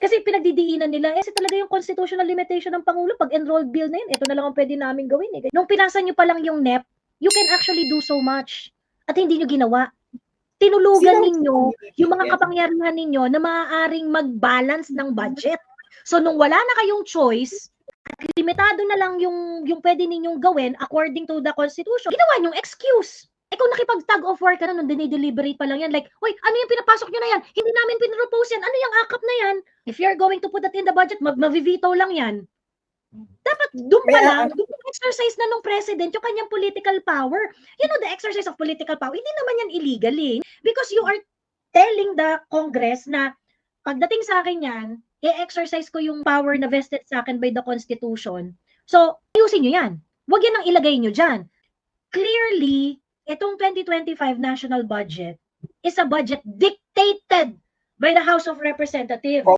Kasi pinagdidiinan nila, kasi talaga yung constitutional limitation ng Pangulo, pag enrolled bill na yun, ito na lang ang pwede namin gawin. Nung pinasa nyo pa lang yung NEP, you can actually do so much. At hindi nyo ginawa. Tinulugan ninyo yung mga kapangyarihan ninyo na maaaring mag-balance ng budget. So, nung wala na kayong choice, at limitado na lang yung pwede ninyong gawin according to the Constitution, ginawa nyong excuse. Kung nakipag-tag of war ka na nung dinideliberate pa lang yan, like, uy, ano yung pinapasok nyo na yan? Hindi namin pinropose yan. Ano yung akap na yan? If you're going to put that in the budget, mag-veto lang yan. Dapat doon pa lang, exercise na nung president yung kanyang political power. You know, the exercise of political power, hindi naman yan illegal because you are telling the Congress na pagdating sa akin yan, i-exercise ko yung power na vested sa akin by the Constitution. So, ayusin nyo yan. Huwag yan ang ilagay nyo dyan. Clearly, itong 2025 national budget is a budget dictated by the House of Representatives.